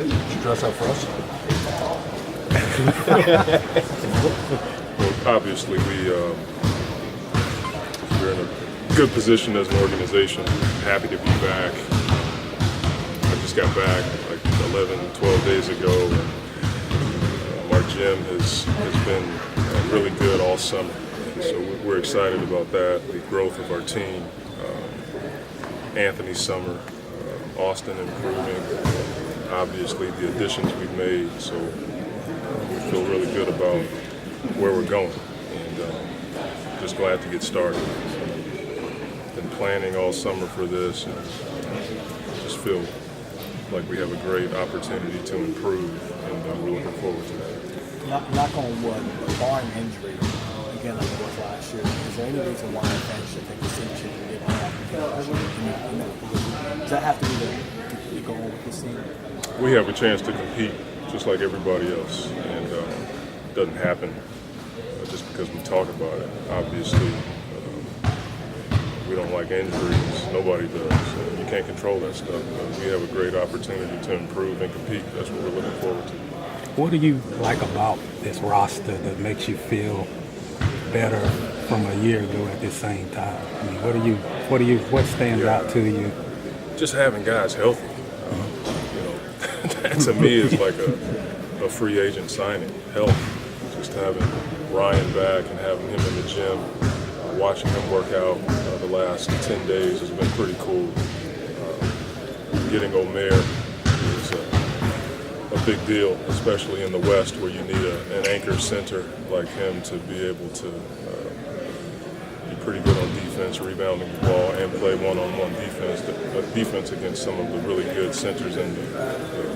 Did you dress up for us? Well, obviously, we're in a good position as an organization. Happy to be back. I just got back like 11, 12 days ago. Our gym has been really good all summer. And so we're excited about that, the growth of our team. Anthony's summer, Austin improving, obviously the additions we've made. So we feel really good about where we're going, and just glad to get started. Been planning all summer for this, and just feel like we have a great opportunity to improve, and we're looking forward to that. Knock on wood, barring injury, again like it was last year, is there any reason why fans should think the same should be able to have does that have to be the goal with this team? We have a chance to compete just like everybody else, and it doesn't happen just because we talk about it. Obviously, we don't like injuries. Nobody does. You can't control that stuff. But we have a great opportunity to improve and compete. That's what we're looking forward to. What do you like about this roster that makes you feel better from a year ago at the same time? I mean, what stands out to you? Just having guys healthy. That to me is like a free agent signing. Health. Just having Ryan back and having him in the gym, watching him work out the last 10 days has been pretty cool. Getting Omer is a big deal, especially in the West where you need an anchor center like him to be able to be pretty good on defense, rebounding the ball, and play one-on-one defense against some of the really good centers in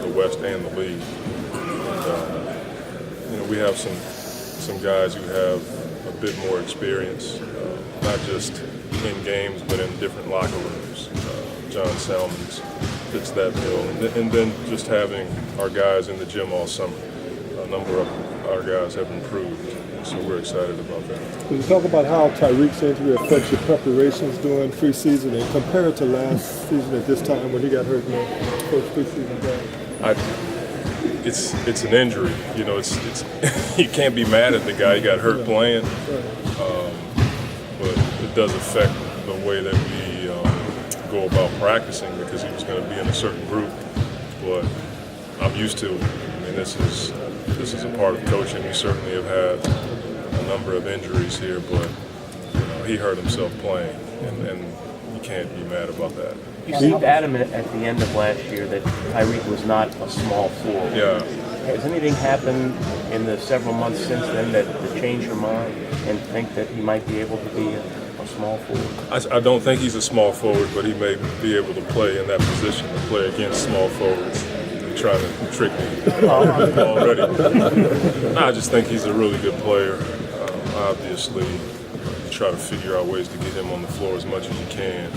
the West and the league. And, we have some guys who have a bit more experience, not just in games, but in different locker rooms. John Salmons fits that bill. And then just having our guys in the gym all summer. A number of our guys have improved, so we're excited about that. Can you talk about how Tyreke's injury affects your preparations during preseason and compare it to last season at this time when he got hurt in the first preseason game? It's an injury. It's you can't be mad at the guy. He got hurt playing, but it does affect the way that we go about practicing because he was going to be in a certain group. But I'm used to it. I mean, this is a part of coaching. We certainly have had a number of injuries here, but he hurt himself playing, and you can't be mad about that. You seemed adamant at the end of last year that Tyreke was not a small forward. Yeah. Has anything happened in the several months since then that changed your mind and think that he might be able to be a small forward? I don't think he's a small forward, but he may be able to play in that position, to play against small forwards. You're trying to trick me already. I just think he's a really good player. Obviously, try to figure out ways to get him on the floor as much as you can.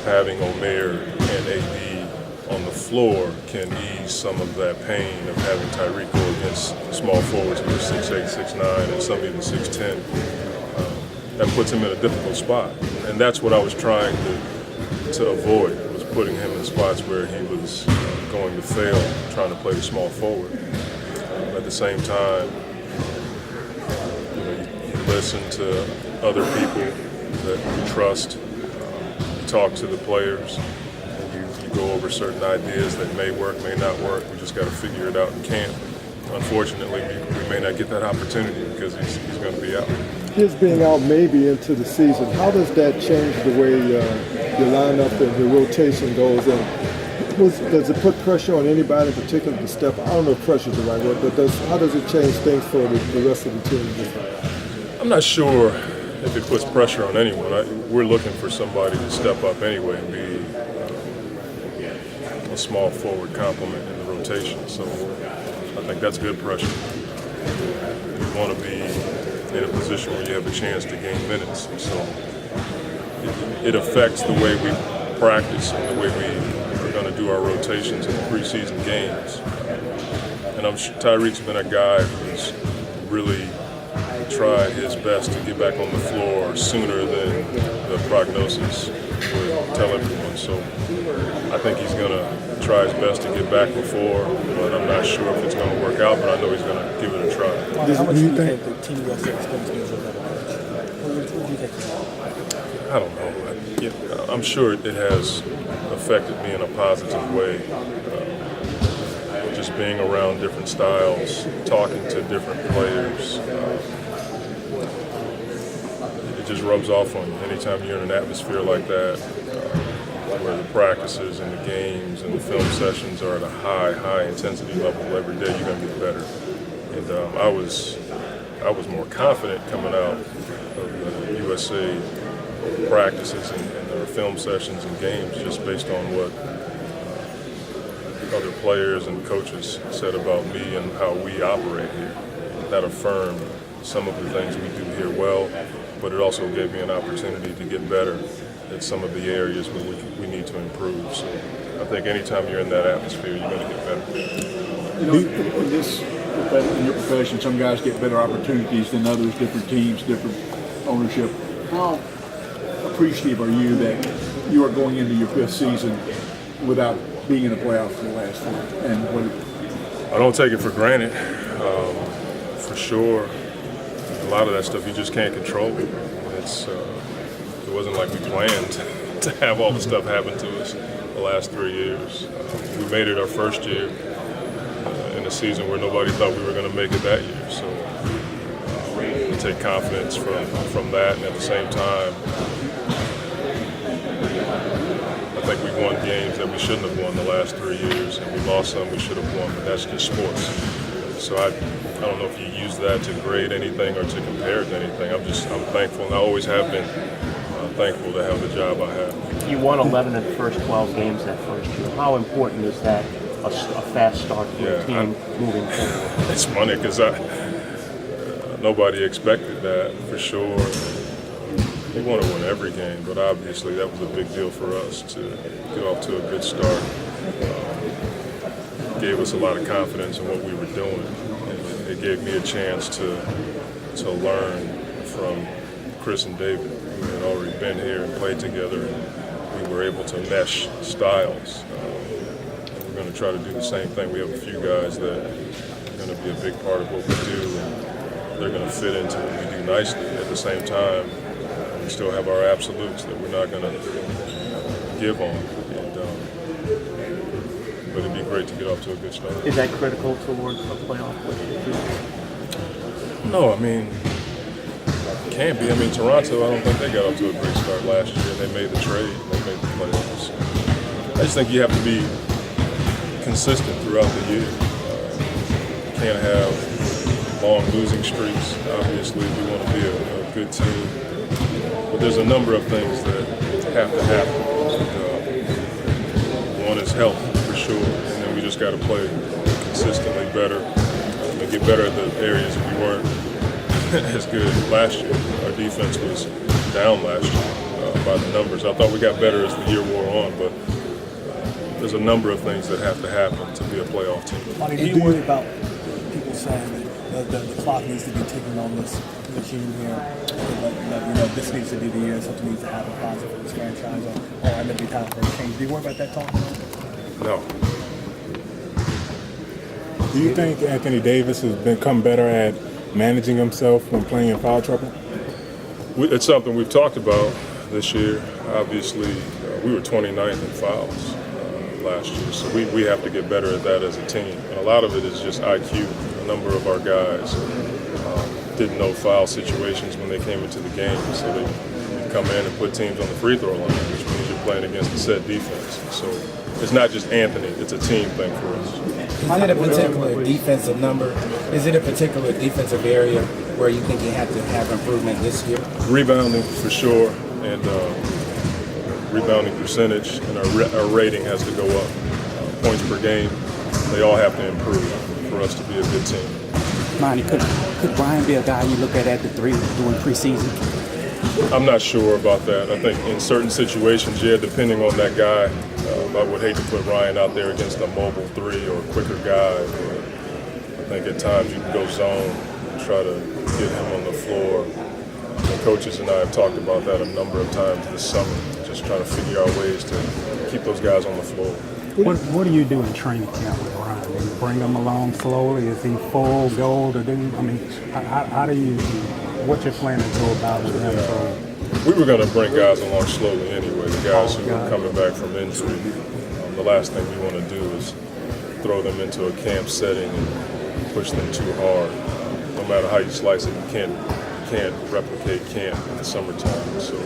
Having Omer and AD on the floor can ease some of that pain of having Tyreke go against small forwards who are 6'8", 6'9", and some even 6'10". That puts him in a difficult spot, and that's what I was trying to avoid, was putting him in spots where he was going to fail trying to play the small forward. At the same time, you listen to other people that you trust. Talk to the players, and you go over certain ideas that may work, may not work. We just got to figure it out in camp. Unfortunately, we may not get that opportunity because he's going to be out. His being out maybe into the season, how does that change the way your lineup and your rotation goes? And does it put pressure on anybody in particular to step? I don't know if pressure is the right word, but how does it change things for the rest of the team? I'm not sure if it puts pressure on anyone. We're looking for somebody to step up anyway and be a small forward complement in the rotation. So I think that's good pressure. You want to be in a position where you have a chance to gain minutes. So it affects the way we practice and the way we are going to do our rotations in the preseason games. And Tyreke's been a guy who's really tried his best to get back on the floor sooner than the prognosis would tell everyone. So I think he's going to try his best to get back before, but I'm not sure if it's going to work out, but I know he's going to give it a try. How much do you think the Team USA experience gives you a better coach? What do you think? I don't know. I'm sure it has affected me in a positive way. Just being around different styles, talking to different players, it just rubs off on you. Anytime you're in an atmosphere like that, where the practices and the games and the film sessions are at a high intensity level every day, you're going to get better. And I was more confident coming out of the USA practices and their film sessions and games just based on what other players and coaches said about me and how we operate here. That affirmed some of the things we do here well, but it also gave me an opportunity to get better at some of the areas where we need to improve. So I think anytime you're in that atmosphere, you're going to get better. You know, in your profession, some guys get better opportunities than others, different teams, different ownership. How appreciative are you that you are going into your 5th season without being in the playoffs for the last 4? And I don't take it for granted. For sure, a lot of that stuff you just can't control. It wasn't like we planned to have all the stuff happen to us the last 3 years. We made it our first year in a season where nobody thought we were going to make it that year. So we take confidence from that, and at the same time, I think we won games that we shouldn't have won the last 3 years, and we lost some we should have won, but that's just sports. So I don't know if you use that to grade anything or to compare it to anything. I'm thankful, and I always have been thankful to have the job I have. You won 11 of the first 12 games that first year. How important is that, a fast start for the team moving forward? It's funny because nobody expected that, for sure. We want to win every game, but obviously that was a big deal for us to get off to a good start. Gave us a lot of confidence in what we were doing. And it gave me a chance to learn from Chris and David, who had already been here and played together, and we were able to mesh styles. We're going to try to do the same thing. We have a few guys that are going to be a big part of what we do, and they're going to fit into what we do nicely. At the same time, we still have our absolutes that we're not going to give on. But it'd be great to get off to a good start. Is that critical towards a playoff push? No, I mean, it can't be. I mean, Toronto, I don't think they got off to a great start last year. They made the trade. They made the playoffs. I just think you have to be consistent throughout the year. You can't have long losing streaks, obviously, if you want to be a good team. But there's a number of things that have to happen. One is health, for sure, and then we just got to play consistently better and get better at the areas we weren't as good last year. Our defense was down last year by the numbers. I thought we got better as the year wore on, but there's a number of things that have to happen to be a playoff team. Monty, do you worry about people saying that the clock needs to be ticking on this machine here? That, this needs to be the year, something needs to happen positive for this franchise, or I may be time for a change. Do you worry about that talk? No. Do you think Anthony Davis has become better at managing himself when playing in foul trouble? It's something we've talked about this year. Obviously, we were 29th in fouls last year, so we have to get better at that as a team. And a lot of it is just IQ. A number of our guys didn't know foul situations when they came into the game, so they come in and put teams on the free throw line, which means you're playing against a set defense. So it's not just Anthony, it's a team thing for us. Is it a particular defensive number? Is it a particular defensive area where you think you have to have improvement this year? Rebounding, for sure, and rebounding percentage, and our rating has to go up. Points per game, they all have to improve for us to be a good team. Monty, could Brian be a guy you look at the three during preseason? I'm not sure about that. I think in certain situations, yeah, depending on that guy, I would hate to put Ryan out there against a mobile three or a quicker guy. But I think at times you can go zone and try to get him on the floor. The coaches and I have talked about that a number of times this summer, just just trying to figure out ways to keep those guys on the floor. What do you do in training camp with Ryan? Do you bring him along slowly? Is he full goal to do? I mean, how do you? What's your plan to go about with him? So, We were going to bring guys along slowly anyway, the guys who were coming back from injury. The last thing we want to do is throw them into a camp setting and push them too hard. No matter how you slice it, you can't replicate camp in the summertime. So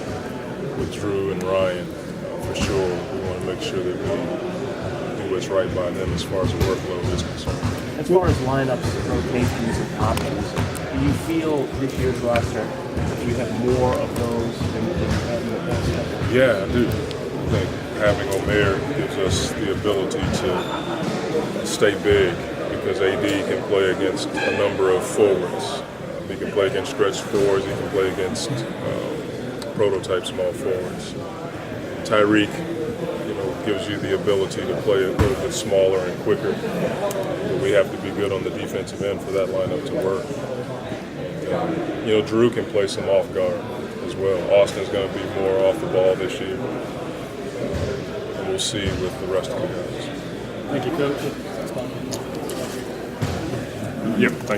with Drew and Ryan, for sure, we want to make sure that we do what's right by them as far as the workload is concerned. As far as lineups, rotations, and options, do you feel this year's roster that you have more of those than you had in the past? Yeah, I do. I think having Omer gives us the ability to stay big because AD can play against a number of forwards. He can play against stretch fours. He can play against prototype small forwards. Tyreke, gives you the ability to play a little bit smaller and quicker. But we have to be good on the defensive end for that lineup to work. And, Drew can play some off guard as well. Austin's going to be more off the ball this year. And we'll see with the rest of the guys. Thank you, Coach. Yep, thank you.